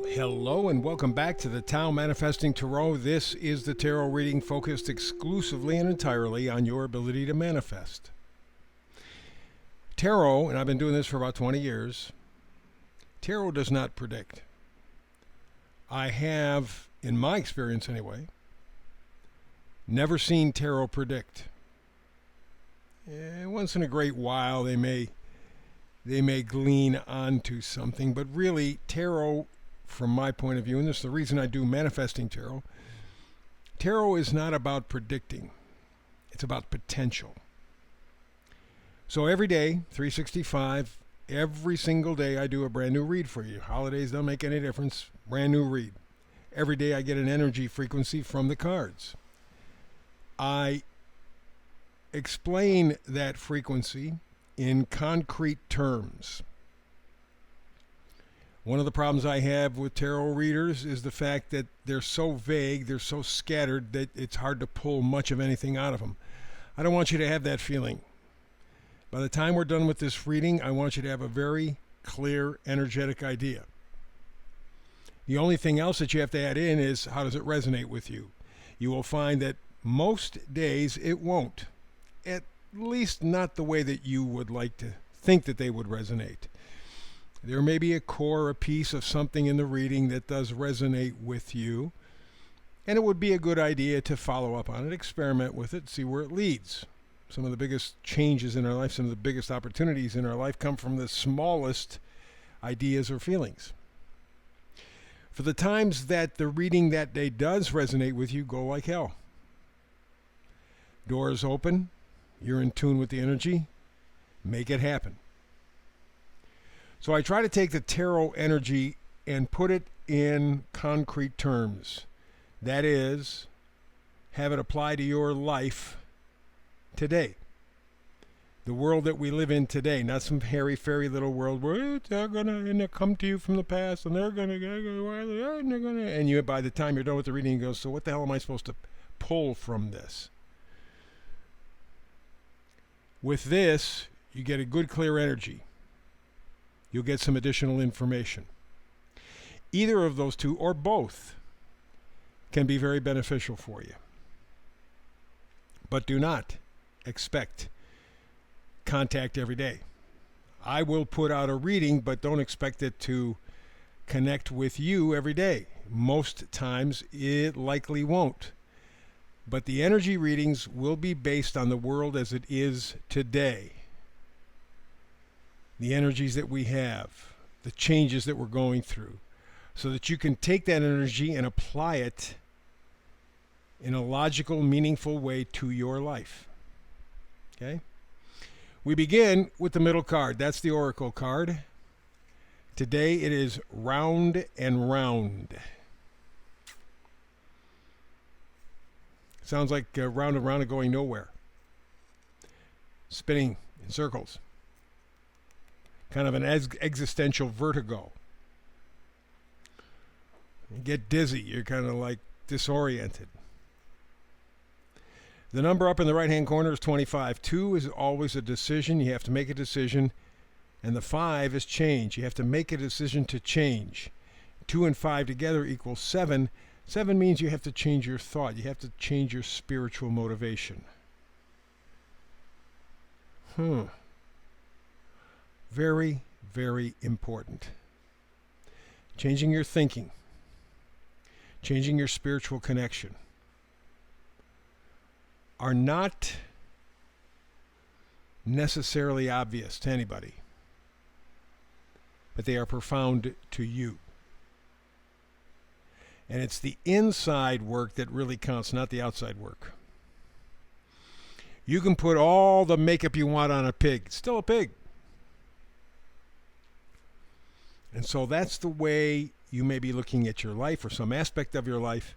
Hello and welcome back to the Tao Manifesting Tarot. This is the tarot reading focused exclusively and entirely on your ability to manifest. Tarot, and I've been doing this for about 20 years, tarot does not predict. I have, in my experience anyway, never seen tarot predict. Once in a great while they may glean onto something, but really tarot, from my point of view, and this is the reason I do manifesting tarot, tarot is not about predicting. It's about potential. So every day, 365, every single day I do a brand new read for you. Holidays don't make any difference. Brand new read. Every day I get an energy frequency from the cards. I explain that frequency in concrete terms. One of the problems I have with tarot readers is the fact that they're so vague, they're so scattered that it's hard to pull much of anything out of them. I don't want you to have that feeling. By the time we're done with this reading, I want you to have a very clear, energetic idea. The only thing else that you have to add in is how does it resonate with you? You will find that most days it won't. At least not the way that you would like to think that they would resonate. There may be a core, a piece of something in the reading that does resonate with you, and it would be a good idea to follow up on it, experiment with it, see where it leads. Some of the biggest changes in our life, some of the biggest opportunities in our life come from the smallest ideas or feelings. For the times that the reading that day does resonate with you, go like hell. Doors open, you're in tune with the energy, make it happen. So I try to take the tarot energy and put it in concrete terms. That is, have it apply to your life today. The world that we live in today, not some hairy fairy little world where they're gonna come to you from the past and they're gonna and you, by the time you're done with the reading, you go, so what the hell am I supposed to pull from this? With this, you get a good clear energy. You'll get some additional information. Either of those two, or both, can be very beneficial for you. But do not expect contact every day. I will put out a reading, but don't expect it to connect with you every day. Most times it likely won't. But the energy readings will be based on the world as it is today. The energies that we have, the changes that we're going through, so that you can take that energy and apply it in a logical, meaningful way to your life. Okay? We begin with the middle card. That's the Oracle card. Today it is round and round. Sounds like round and round and going nowhere. Spinning in circles. Kind of an existential vertigo. You get dizzy. You're kind of like disoriented. The number up in the right-hand corner is 25. 2 is always a decision. You have to make a decision. And the 5 is change. You have to make a decision to change. 2 and 5 together equals 7. 7 means you have to change your thought. You have to change your spiritual motivation. Very, very important. Changing your thinking. Changing your spiritual connection. Are not necessarily obvious to anybody, but they are profound to you. And it's the inside work that really counts, not the outside work. You can put all the makeup you want on a pig. It's still a pig. And so that's the way you may be looking at your life or some aspect of your life.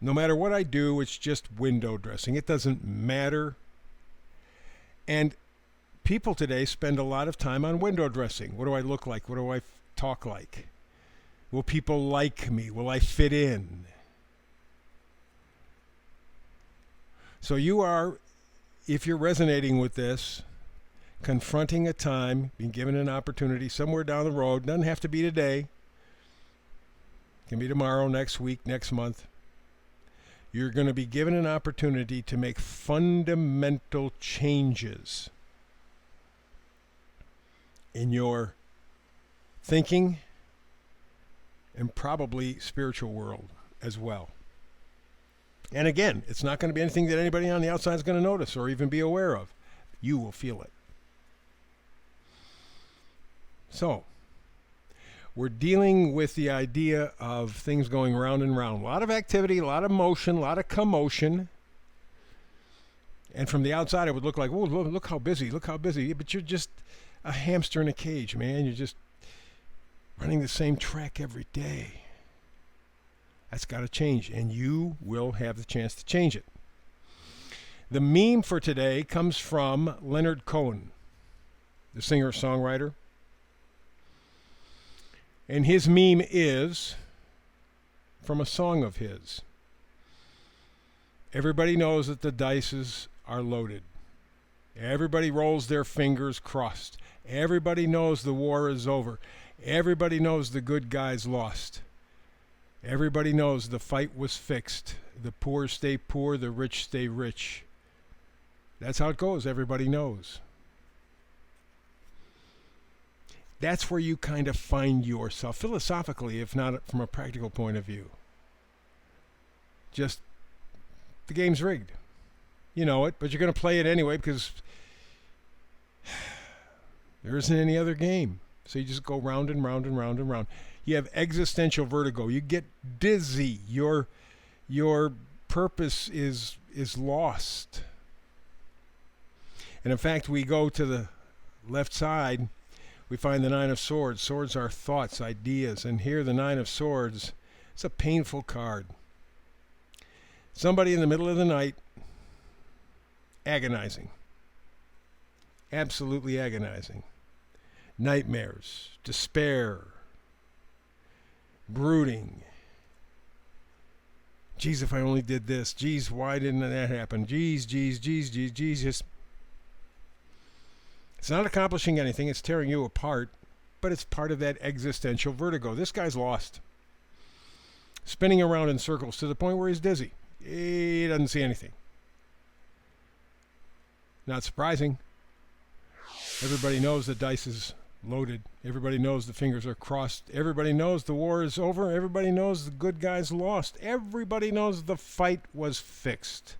No matter what I do, it's just window dressing. It doesn't matter. And people today spend a lot of time on window dressing. What do I look like? What do I talk like? Will people like me? Will I fit in? So you are, if you're resonating with this, confronting a time, being given an opportunity somewhere down the road. Doesn't have to be today. It can be tomorrow, next week, next month. You're going to be given an opportunity to make fundamental changes in your thinking and probably spiritual world as well. And again, it's not going to be anything that anybody on the outside is going to notice or even be aware of. You will feel it. So, we're dealing with the idea of things going round and round. A lot of activity, a lot of motion, a lot of commotion. And from the outside, it would look like, oh, look how busy, look how busy. But you're just a hamster in a cage, man. You're just running the same track every day. That's got to change, and you will have the chance to change it. The meme for today comes from Leonard Cohen, the singer-songwriter. And his meme is from a song of his. Everybody knows that the dice are loaded. Everybody rolls their fingers crossed. Everybody knows the war is over. Everybody knows the good guys lost. Everybody knows the fight was fixed. The poor stay poor, the rich stay rich. That's how it goes. Everybody knows. That's where you kind of find yourself, philosophically, if not from a practical point of view. Just, the game's rigged. You know it, but you're going to play it anyway because there isn't any other game. So you just go round and round and round and round. You have existential vertigo. You get dizzy. Your purpose is lost. And in fact, we go to the left side. We find the Nine of Swords. Swords are thoughts, ideas. And here the Nine of Swords, it's a painful card. Somebody in the middle of the night, agonizing. Absolutely agonizing. Nightmares, despair, brooding. Geez, if I only did this. Geez, why didn't that happen? Geez. Just, it's not accomplishing anything. It's tearing you apart, but it's part of that existential vertigo. This guy's lost. Spinning around in circles to the point where he's dizzy. He doesn't see anything. Not surprising. Everybody knows the dice is loaded. Everybody knows the fingers are crossed. Everybody knows the war is over. Everybody knows the good guys lost. Everybody knows the fight was fixed.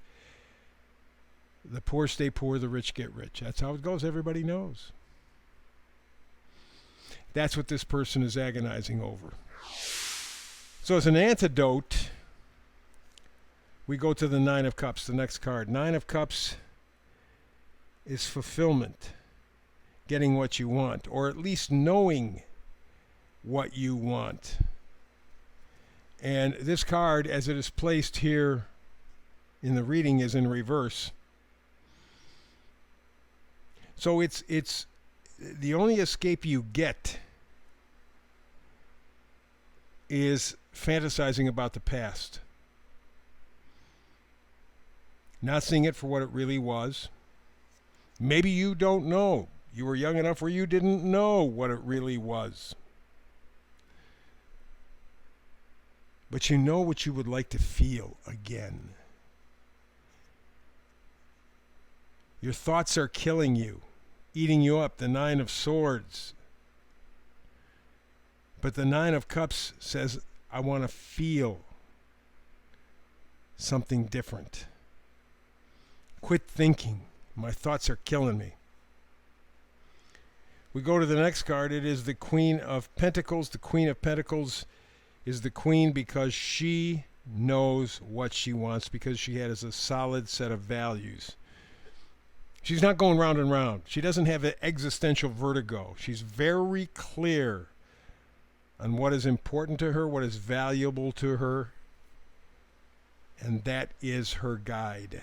The poor stay poor, the rich get rich. That's how it goes. Everybody knows. That's what this person is agonizing over. So as an antidote, we go to the Nine of Cups, the next card. Nine of Cups is fulfillment. Getting what you want, or at least knowing what you want. And this card, as it is placed here in the reading, is in reverse. So it's the only escape you get is fantasizing about the past. Not seeing it for what it really was. Maybe you don't know. You were young enough where you didn't know what it really was. But you know what you would like to feel again. Your thoughts are killing you, eating you up, the Nine of Swords. But the Nine of Cups says, I want to feel something different. Quit thinking. My thoughts are killing me. We go to the next card. It is the Queen of Pentacles. The Queen of Pentacles is the queen because she knows what she wants, because she has a solid set of values. She's not going round and round. She doesn't have an existential vertigo. She's very clear on what is important to her, what is valuable to her, and that is her guide.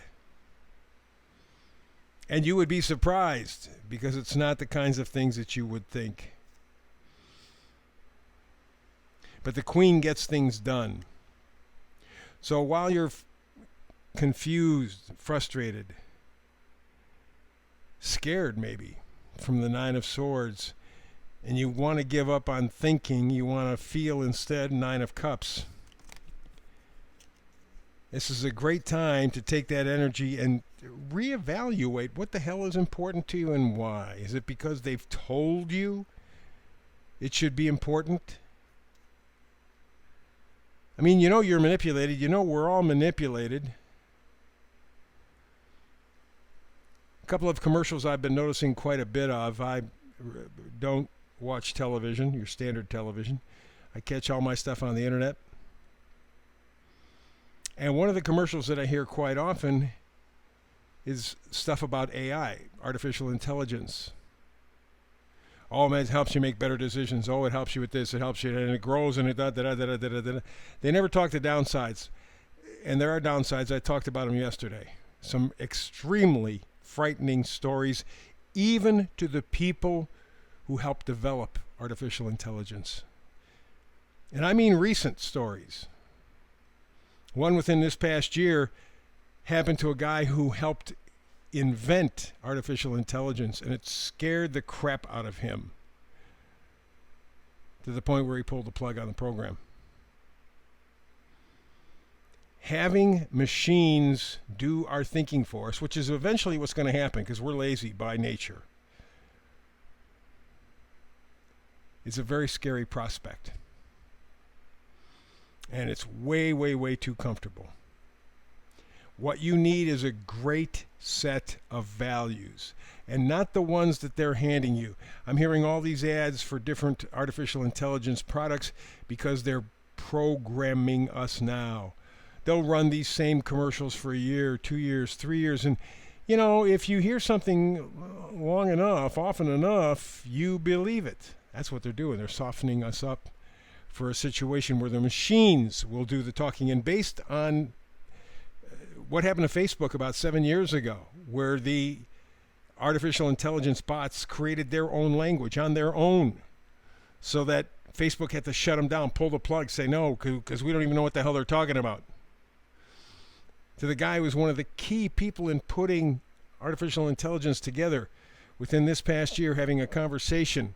And you would be surprised, because it's not the kinds of things that you would think. But the queen gets things done. So while you're confused, frustrated, scared maybe, from the Nine of Swords, and you want to give up on thinking, you want to feel instead, Nine of Cups. This is a great time to take that energy and reevaluate what the hell is important to you and why. Is it because they've told you it should be important? I mean, you know you're manipulated. You know we're all manipulated. A couple of commercials I've been noticing quite a bit of. I don't watch television, your standard television. I catch all my stuff on the internet. And one of the commercials that I hear quite often is stuff about AI, artificial intelligence. Oh, man, it helps you make better decisions. Oh, it helps you with this. It helps you, and it grows, and it da-da-da-da-da-da-da. They never talk the downsides. And there are downsides. I talked about them yesterday. Some extremely frightening stories, even to the people who helped develop artificial intelligence. And I mean recent stories. One within this past year happened to a guy who helped invent artificial intelligence, and it scared the crap out of him to the point where he pulled the plug on the program. Having machines do our thinking for us, which is eventually what's going to happen because we're lazy by nature, is a very scary prospect. And it's way, way, way too comfortable. What you need is a great set of values, and not the ones that they're handing you. I'm hearing all these ads for different artificial intelligence products because they're programming us now. They'll run these same commercials for a year, 2 years, 3 years, and you know, if you hear something long enough, often enough, you believe it. That's what they're doing. They're softening us up for a situation where the machines will do the talking. And based on what happened to Facebook about 7 years ago, where the artificial intelligence bots created their own language on their own, so that Facebook had to shut them down, pull the plug, say no, because we don't even know what the hell they're talking about. To the guy who was one of the key people in putting artificial intelligence together within this past year, having a conversation,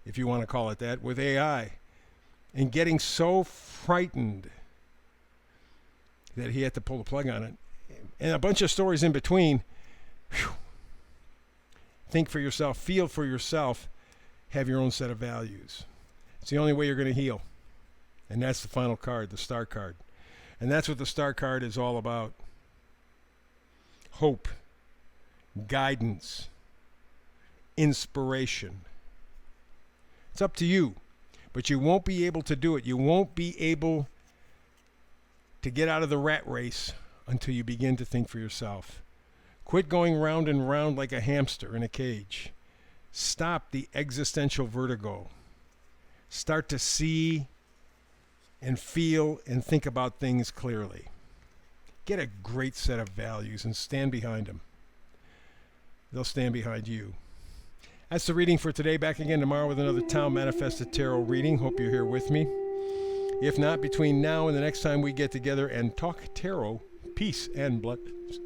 if you want to call it that, with AI, and getting so frightened that he had to pull the plug on it. And a bunch of stories in between. Whew. Think for yourself, feel for yourself, have your own set of values. It's the only way you're going to heal. And that's the final card, the star card. And that's what the star card is all about. Hope, guidance, inspiration. It's up to you. But you won't be able to do it. You won't be able to get out of the rat race until you begin to think for yourself. Quit going round and round like a hamster in a cage. Stop the existential vertigo. Start to see and feel and think about things clearly. Get a great set of values and stand behind them. They'll stand behind you. That's the reading for today. Back again tomorrow with another Tao Manifested Tarot reading. Hope you're here with me. If not, between now and the next time we get together and talk tarot, peace and blessings.